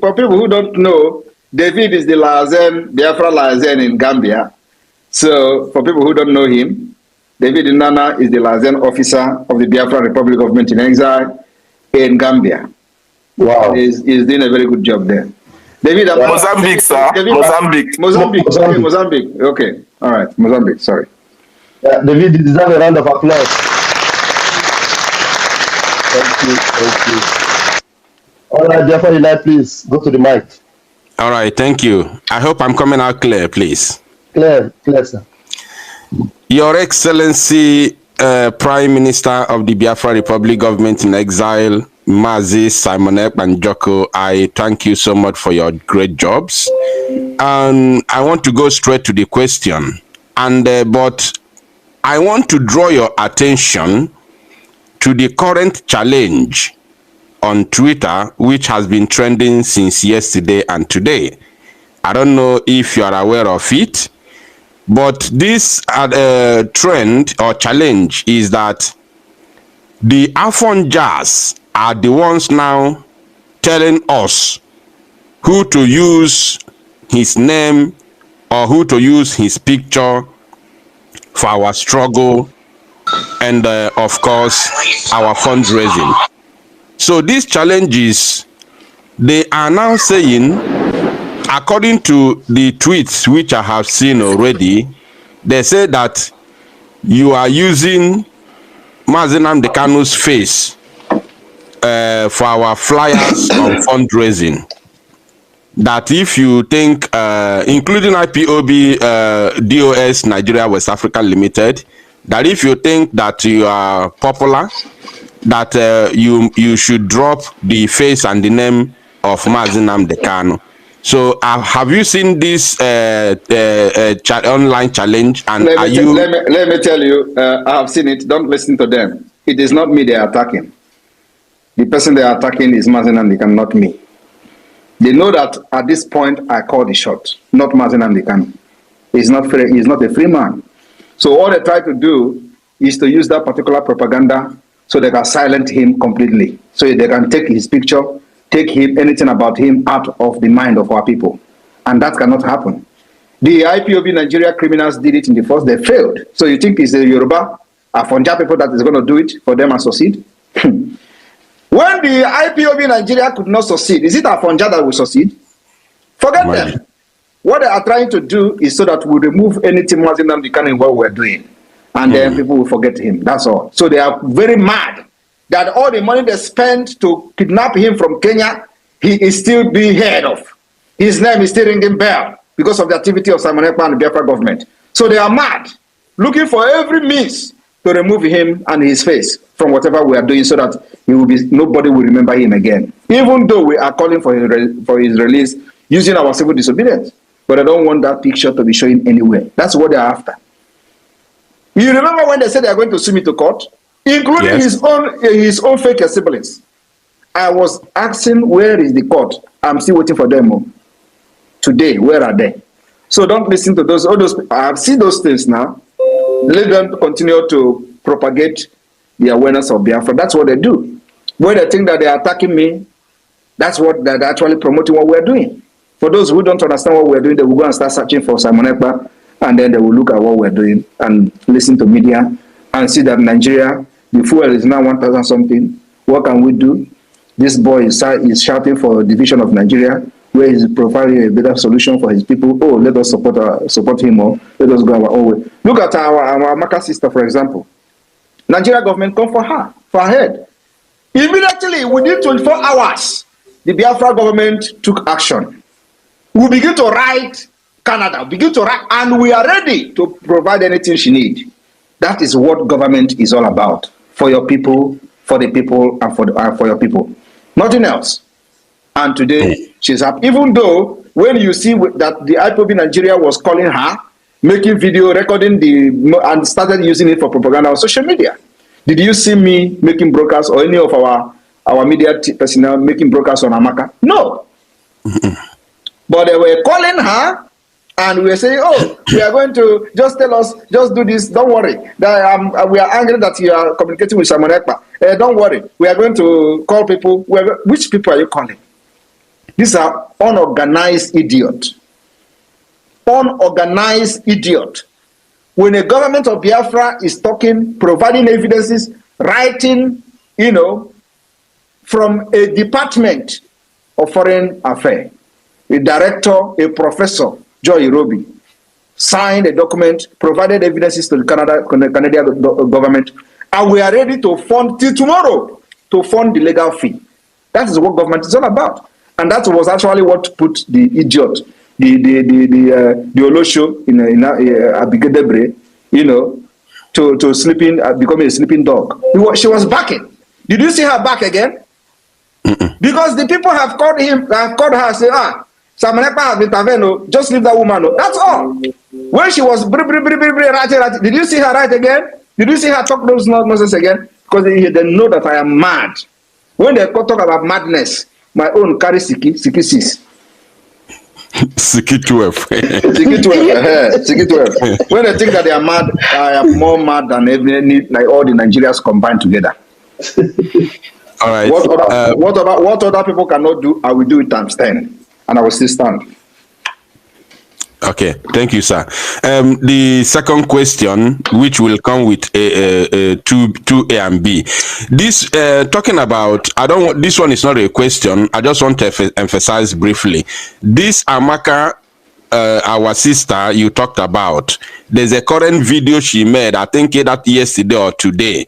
for people who don't know, David is the Biafra Lazen in Gambia. So for people who don't know him, David Nana is the Lazen officer of the Biafra Republic Government in Exile in Gambia. Wow. He's doing a very good job there. David, Mozambique, sir. Mozambique. Okay, Mozambique. Okay. All right. Mozambique. Sorry. David, you deserve a round of applause. Thank you. Thank you. All right, Biafra, please go to the mic. All right. Thank you. I hope I'm coming out clear, please. Clear, sir. Your Excellency, Prime Minister of the Biafra Republic Government in Exile, Mazi Simon Ekpa and Joko, I thank you so much for your great jobs. And I want to go straight to the question. But I want to draw your attention to the current challenge on Twitter, which has been trending since yesterday and today. I don't know if you are aware of it, but this trend or challenge is that the Afon Jazz are the ones now telling us who to use his name or who to use his picture for our struggle and of course our fundraising. So these challenges, they are now saying, according to the tweets which I have seen already, they say that you are using Nnamdi Kanu's face for our flyers on fundraising. That if you think, including IPOB, DOS Nigeria West Africa Limited, that if you think that you are popular, that you should drop the face and the name of Nnamdi Kanu. So have you seen this online challenge? And let me tell you, I have seen it. Don't listen to them. It is not me they are attacking. The person they are attacking is Nnamdi Kanu, not me. They know that at this point I call the shot, not Nnamdi Kanu. He's not free, he's not a free man. So all they try to do is to use that particular propaganda so they can silence him completely. So they can take his picture, take him, anything about him out of the mind of our people. And that cannot happen. The IPOB Nigeria criminals did it in the first, they failed. So you think it's the Yoruba, Afonja people that is going to do it for them and succeed? When the IPOB Nigeria could not succeed, is it Afonja that will succeed? Forget them. What they are trying to do is so that we remove anything Nnamdi Kanu in what we're doing. And then people will forget him. That's all. So they are very mad that all the money they spent to kidnap him from Kenya, he is still being heard of. His name is still ringing bell because of the activity of Simon Ekpa and the Biafra government. So they are mad, looking for every means to remove him and his face from whatever we are doing so that he will be, nobody will remember him again. Even though we are calling for his release using our civil disobedience. But I don't want that picture to be showing anywhere. That's what they are after. You remember when they said they are going to sue me to court? Including his own fake siblings. I was asking, where is the court? I'm still waiting for them. Today, where are they? So don't listen to those. All those. I have seen those things now. Let them continue to propagate the awareness of Biafra. That's what they do. When they think that they are attacking me, that's what they're actually promoting what we're doing. For those who don't understand what we're doing, they will go and start searching for Simon Ekpa, and then they will look at what we're doing and listen to media and see that Nigeria, the fuel is now 1,000 something. What can we do? This boy is shouting for a division of Nigeria, where he's providing a better solution for his people. Oh, let us support him more. Let us go our own way. Look at our Amaka sister, for example. Nigeria government come for her head. Immediately, within 24 hours, the Biafra government took action. We begin to write Canada, begin to write, and we are ready to provide anything she needs. That is what government is all about. For your people, for the people, and for your people. Nothing else. And today, she's up. Even though, when you see that the IPOB Nigeria was calling her, making video, recording and started using it for propaganda on social media. Did you see me making broadcasts or any of our media personnel making broadcasts on Amaka? No. But they were calling her and we were saying, oh, we are going to just tell us, just do this, don't worry. That, we are angry that you are communicating with Simon Ekpa. Don't worry, we are going to call people. Which people are you calling? These are unorganized idiots. Unorganized idiot. When a government of Biafra is talking, providing evidences, writing, from a department of foreign affairs, a director, a professor, Joy Irobi, signed a document, provided evidences to the Canadian government, and we are ready to fund till tomorrow to fund the legal fee. That is what government is all about. And that was actually what put the idiot, the Olosho in Abigail Debre, to sleeping, becoming a sleeping dog. She was backing. Did you see her back again? Because the people have called her, say, Samanekpa has intervened, just leave that woman. That's all. When she was writing, did you see her write again? Did you see her talk those nonsense again? Because they know that I am mad. When they talk about madness, my own carry Siki 6. Siki 12. Siki 12. Siki 12. When they think that they are mad, I am more mad than like all the Nigerians combined together. All right. What other people cannot do, I will do it times 10, and I will still stand. Okay, thank you, sir. The second question, which will come with two A and B. This talking about, this one is not a question. I just want to emphasize briefly. This Amaka, our sister you talked about, there's a current video she made, I think that yesterday or today,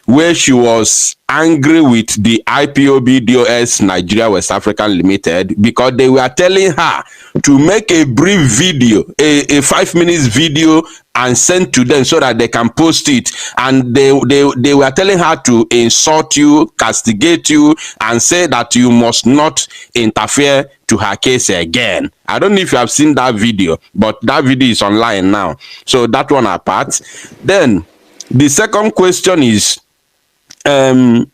where she was angry with the IPOB DOS Nigeria West African Limited because they were telling her to make a brief video, a 5 minutes video, and send to them so that they can post it. And they were telling her to insult you, castigate you, and say that you must not interfere to her case again. I don't know if you have seen that video, but that video is online now. So that one apart. Then the second question is, in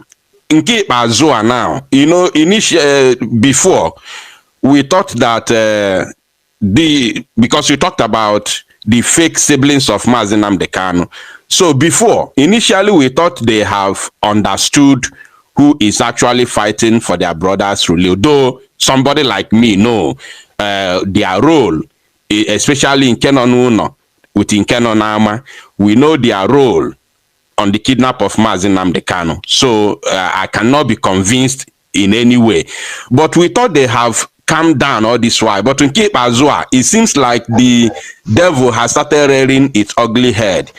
Ekpa Zoa now, before we thought that because you talked about the fake siblings of Nnamdi Kanu. So before, initially we thought they have understood who is actually fighting for their brother's rule. Though somebody like me know their role, especially in Kenonuno, with Nkenonama, we know their role on the kidnap of Nnamdi Kanu. So I cannot be convinced in any way. But we thought they have calmed down all this while. But in Ekpa Zoa, it seems like the devil has started rearing its ugly head.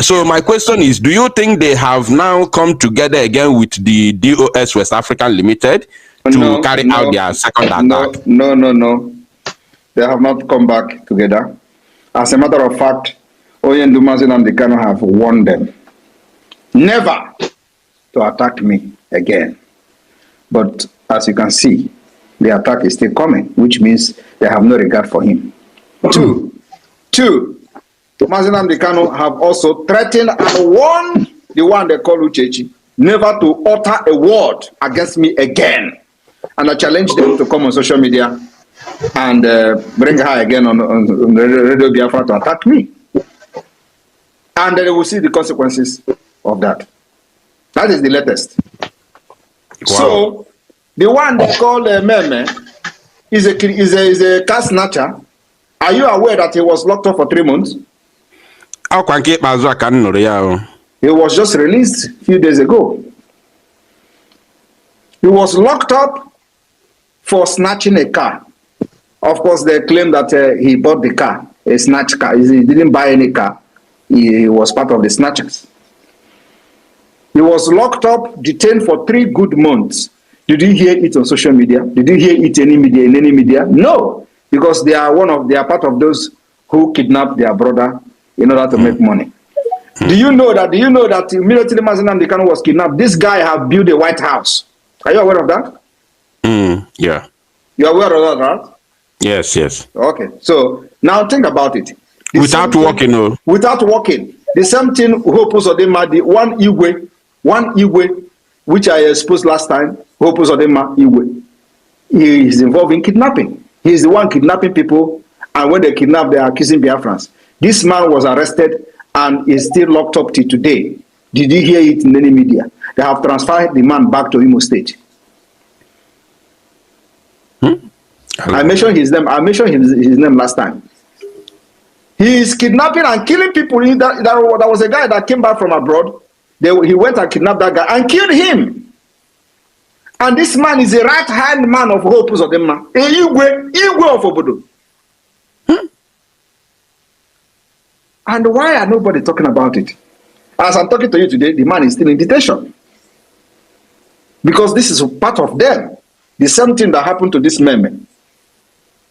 So my question is, do you think they have now come together again with the DOS West African Limited to carry out their second attack? No. They have not come back together. As a matter of fact, Nnamdi and the Kanu have warned them never to attack me again. But as you can see, the attack is still coming, which means they have no regard for him. Two, Nnamdi Kanu have also threatened and warned the one they call Uchechi never to utter a word against me again. And I challenge them to come on social media and bring her again on Radio Biafra to attack me. And they will see the consequences of that. That is the latest. Wow. So, the one they call Meme is a car snatcher. Are you aware that he was locked up for 3 months? He was just released a few days ago. He was locked up for snatching a car. Of course, they claim that he bought the car, a snatch car. He didn't buy any car. He was part of the snatchers. He was locked up, detained for 3 good months. Did you hear it on social media? Did you hear it in any media? No, because they are part of those who kidnapped their brother in order to make money. Do you know that immediately Nnamdi Kanu was kidnapped, this guy have built a White House? Are you aware of that? Yeah. You are aware of that, right? Yes. Okay, so now think about it. Without walking. Without walking. The same thing Hopus Odema, the one Igwe, which I exposed last time, Hopus Odema Igwe. He is involved in kidnapping. He is the one kidnapping people, and when they kidnap, they are accusing Biafrans. This man was arrested and is still locked up till today. Did you hear it in any media? They have transferred the man back to Imo State. I mentioned his name. I mentioned his name last time. He is kidnapping and killing people. There was a guy that came back from abroad. He went and kidnapped that guy and killed him. And this man is a right-hand man of Hope Uzodinma. Igwe of Obodo. And why are nobody talking about it? As I'm talking to you today, the man is still in detention. Because this is part of them. The same thing that happened to this man,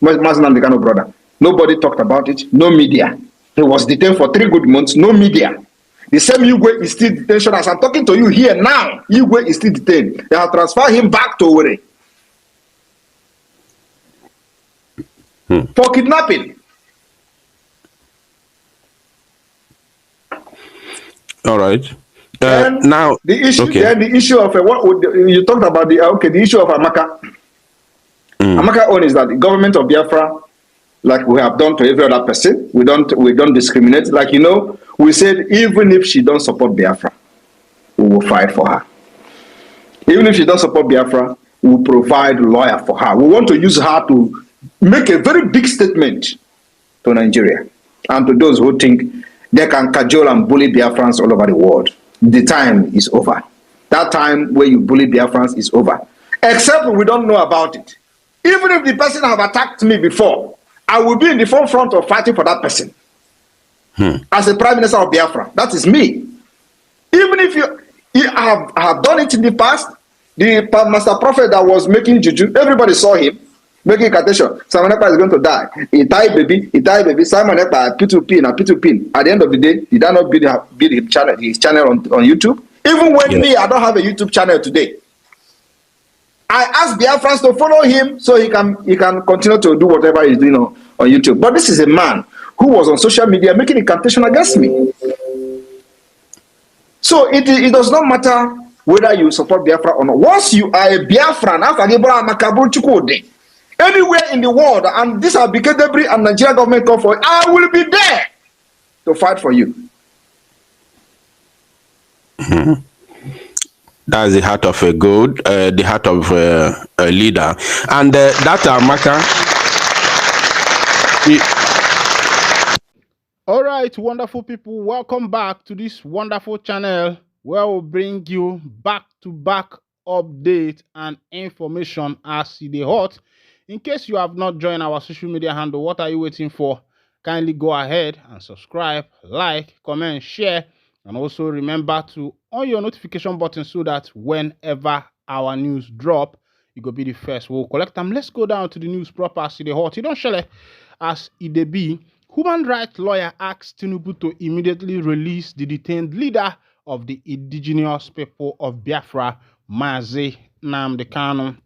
Nnamdi Kanu brother. Nobody talked about it. No media. He was detained for 3 good months. No media. The same Igwe is still in detention. As I'm talking to you here now, Igwe is still detained. They have transferred him back to Owerri. For kidnapping. All right. Now the issue. Okay. Then the issue of what you talked about the issue of Amaka. Amaka own is that the government of Biafra, like we have done to every other person, we don't discriminate. Like we said even if she don't support Biafra, we will fight for her. Even if she don't support Biafra, we will provide a lawyer for her. We want to use her to make a very big statement to Nigeria and to those who think they can cajole and bully Biafrans all over the world. The time is over. That time where you bully Biafrans is over. Except we don't know about it. Even if the person have attacked me before, I will be in the forefront of fighting for that person. As a Prime Minister of Biafra, that is me. Even if I have done it in the past, the Master Prophet that was making juju, everybody saw him making incantation. Simon Ekpa is going to die. He died, baby. Simon Ekpa, P2P. At the end of the day, he did not build his channel on YouTube. Even when me, I don't have a YouTube channel today. I asked Biafrans to follow him so he can continue to do whatever he's doing on YouTube. But this is a man who was on social media making incantation against me. So it does not matter whether you support Biafra or not. Once you are a Biafran, anywhere in the world, and this Abike Debris and Nigeria government call for it, I will be there to fight for you. That's the heart of a good, the heart of a leader. And that Amaka. All right, wonderful people, welcome back to this wonderful channel where we'll bring you back-to-back update and information as they hot. In case you have not joined our social media handle, what are you waiting for? Kindly go ahead and subscribe, like, comment, share, and also remember to on your notification button so that whenever our news drop, you go be the first. We'll collect them. Let's go down to the news proper as the hot. You don't share it as it be. Human rights lawyer asks Tinubu to immediately release the detained leader of the indigenous people of Biafra, Nnamdi Kanu.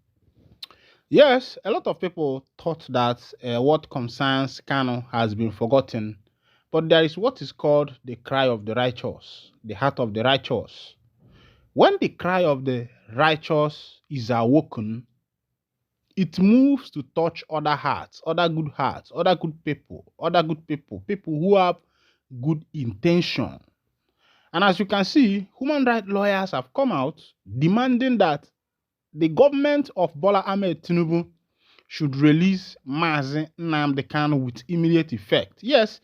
Yes, a lot of people thought that what concerns Kanu has been forgotten, but there is what is called the cry of the righteous, the heart of the righteous. When the cry of the righteous is awoken, it moves to touch other hearts, other good people, people who have good intention. And as you can see, human rights lawyers have come out demanding that the government of Bola Ahmed Tinubu should release Nnamdi Kanu with immediate effect. Yes,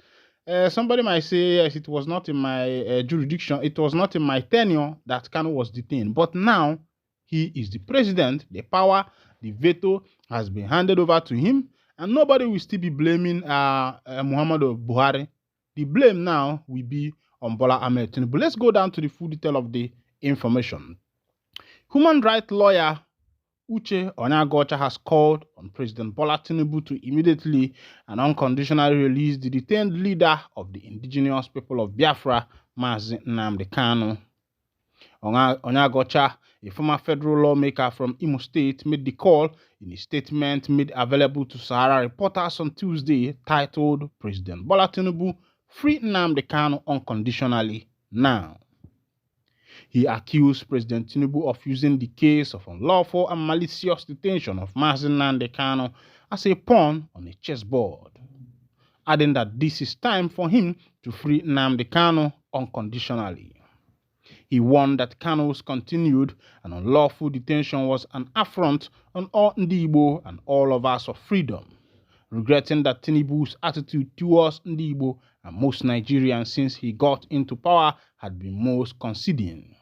somebody might say, yes, it was not in my jurisdiction, it was not in my tenure that Kanu was detained. But now, he is the president, the power, the veto has been handed over to him, and nobody will still be blaming Muhammadu Buhari. The blame now will be on Bola Ahmed Tinubu. Let's go down to the full detail of the information. Human rights lawyer Uche Onyagocha has called on President Bola Tinubu to immediately and unconditionally release the detained leader of the indigenous people of Biafra, Nnamdi Kanu. Onyagocha, a former federal lawmaker from Imo State, made the call in a statement made available to Sahara reporters on Tuesday titled President Bola Tinubu Free Nnamdi Kanu Unconditionally Now. He accused President Tinubu of using the case of unlawful and malicious detention of Nnamdi Kanu as a pawn on a chessboard, adding that this is time for him to free Nnamdi Kanu unconditionally. He warned that Kanu's continued and unlawful detention was an affront on all Ndigbo and all lovers of freedom, regretting that Tinubu's attitude towards Ndigbo and most Nigerians since he got into power had been most conceding.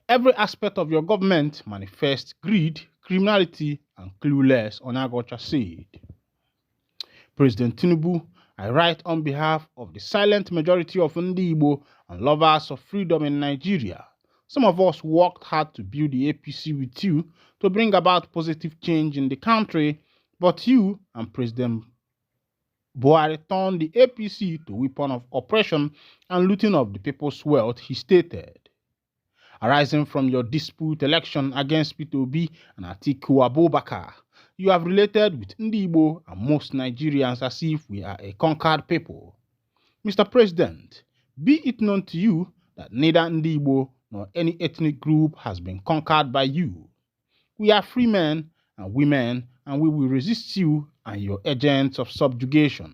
Every aspect of your government manifests greed, criminality, and clueless, Onyagocha said. President Tinubu, I write on behalf of the silent majority of Ndigbo and lovers of freedom in Nigeria. Some of us worked hard to build the APC with you to bring about positive change in the country, but you and President Buhari turned the APC to a weapon of oppression and looting of the people's wealth, he stated. Arising from your dispute election against Peter Obi and Atiku Abubakar, you have related with Ndigbo and most Nigerians as if we are a conquered people. Mr. President, be it known to you that neither Ndigbo nor any ethnic group has been conquered by you. We are free men and women, and we will resist you and your agents of subjugation.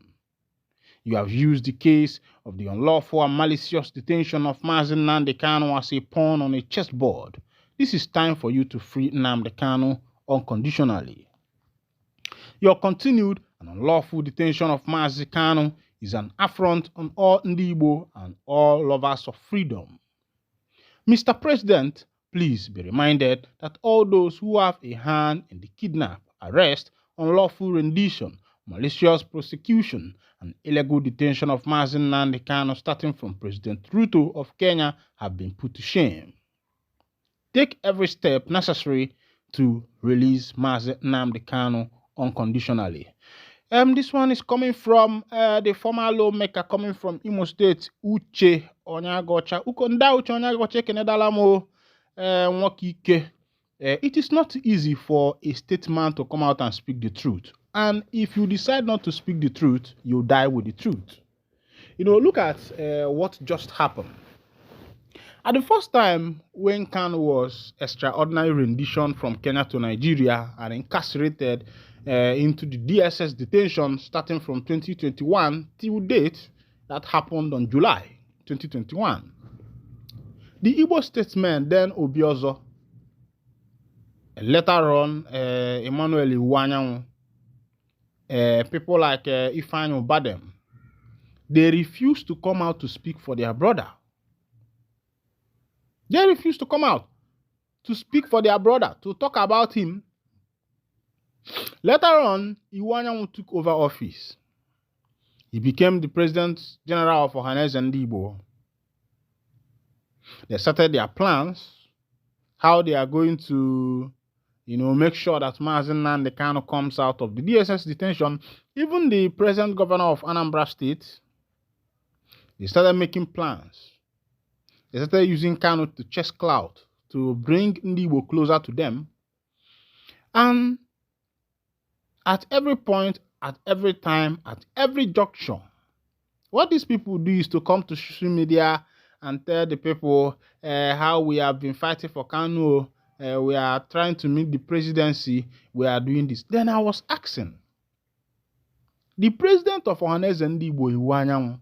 You have used the case of the unlawful and malicious detention of Nnamdi Kanu as a pawn on a chessboard. This is time for you to free Nnamdi Kanu unconditionally. Your continued and unlawful detention of Nnamdi Kanu is an affront on all Ndigbo and all lovers of freedom. Mr. President, please be reminded that all those who have a hand in the kidnap, arrest, unlawful rendition, malicious prosecution, and illegal detention of Nnamdi Kanu starting from President Ruto of Kenya have been put to shame. Take every step necessary to release Nnamdi Kanu unconditionally. This one is coming from the former lawmaker coming from Imo State, Uche Onyagocha. Ukonda Uche Onyagocha Kenedalamo Nwokike. It is not easy for a statesman to come out and speak the truth. And if you decide not to speak the truth, you die with the truth. You know, look at what just happened. At the first time when Kanu was extraordinary rendition from Kenya to Nigeria and incarcerated into the DSS detention starting from 2021 till date, that happened on July 2021. The Igbo statesman then Obiozo, later on Emmanuel Iwanyanwu, people like Ifeanyi Ubadem, they refused to come out to speak for their brother. They refused to come out to speak for their brother, to talk about him. Later on, Iwanyanwu took over office. He became the President General of Ohanezendigbo. They started their plans, how they are going to, make sure that Nnamdi Kanu comes out of the DSS detention. Even the present governor of Anambra State, they started making plans. They started using Kanu to chase clout, to bring Ndigbo closer to them. And at every point, at every time, at every juncture, what these people do is to come to social media and tell the people how we have been fighting for Kanu, we are trying to meet the presidency, we are doing this. Then I was asking, the president of Ohanezendigbo, Iwanyanwu,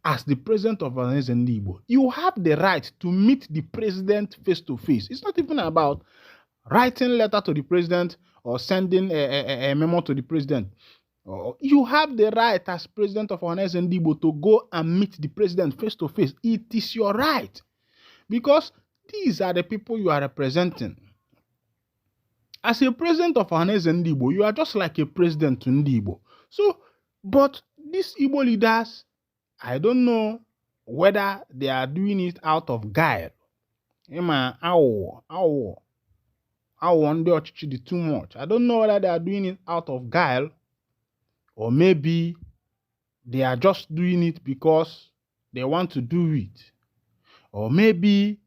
as the president of Ohanezendigbo, you have the right to meet the president face to face. It's not even about writing a letter to the president or sending a memo to the president. You have the right as president of Ohanezendigbo to go and meet the president face to face. It is your right, because these are the people you are representing. As a president of Ohanezendigbo, you are just like a president to Ndigbo. So, but these Igbo leaders, I don't know whether they are doing it out of guile. I want the too much. I don't know whether they are doing it out of guile, or maybe they are just doing it because they want to do it, or maybe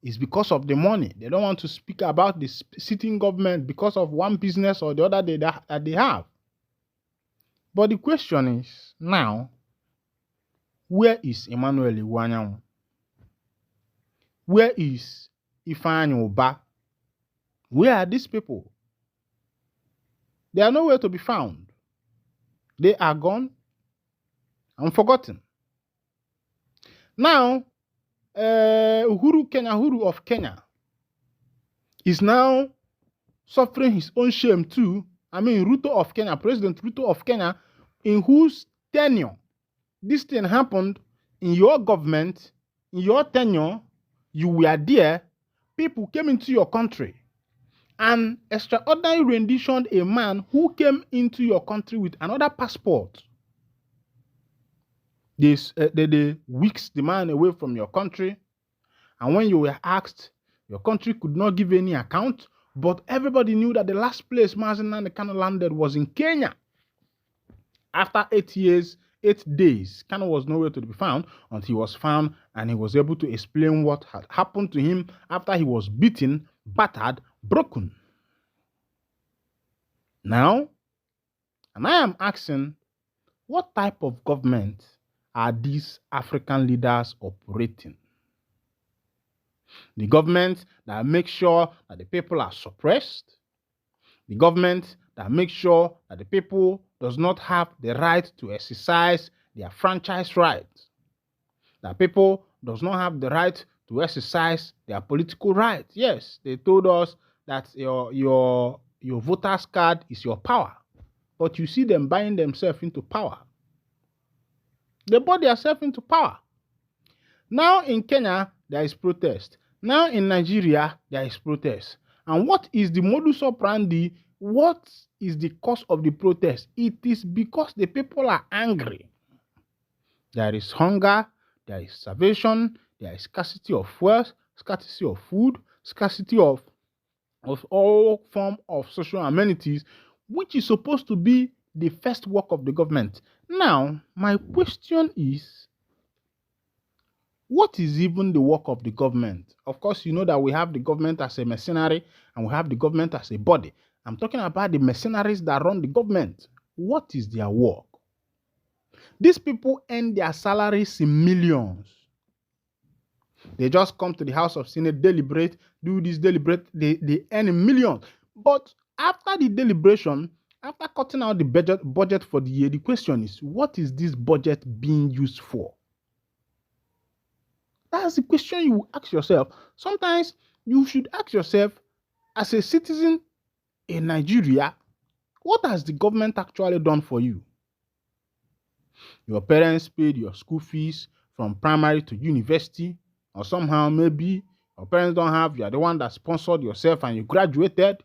it's because of the money. They don't want to speak about the sitting government because of one business or the other that they have. But the question is now, where is Emmanuel Iwanyanwu? Where is Ifeanyi Uba? Where are these people? They are nowhere to be found. They are gone and forgotten. Now, Uhuru of Kenya is now suffering his own shame too. I mean, President Ruto of Kenya, in whose tenure this thing happened, in your government, in your tenure, you were there, people came into your country and extraordinary renditioned a man who came into your country with another passport. They whisked the man away from your country, and when you were asked, your country could not give any account, but everybody knew that the last place Nnamdi Kanu landed was in Kenya. After 8 years, 8 days, Kanu was nowhere to be found until he was found and he was able to explain what had happened to him after he was beaten, battered, broken. Now, and I am asking, what type of government are these African leaders operating? The government that makes sure that the people are suppressed, the government that makes sure that the people does not have the right to exercise their franchise rights, that people does not have the right to exercise their political rights. Yes, they told us that your voter's card is your power, but you see them buying themselves into power. They bought themselves into power. Now in Kenya, there is protest. Now in Nigeria, there is protest. And what is the modus operandi? What is the cause of the protest? It is because the people are angry. There is hunger, there is starvation, there is scarcity of wealth, scarcity of food, scarcity of all forms of social amenities, which is supposed to be the first work of the government. Now, my question is, what is even the work of the government? Of course, you know that we have the government as a mercenary and we have the government as a body. I'm talking about the mercenaries that run the government. What is their work? These people earn their salaries in millions. They just come to the House of Senate, deliberate, do this, deliberate, they earn in millions. But after the deliberation, after cutting out the budget for the year, the question is, what is this budget being used for? That's the question you will ask yourself. Sometimes you should ask yourself, as a citizen in Nigeria, what has the government actually done for you? Your parents paid your school fees from primary to university, or somehow maybe your parents don't have, you are the one that sponsored yourself and you graduated.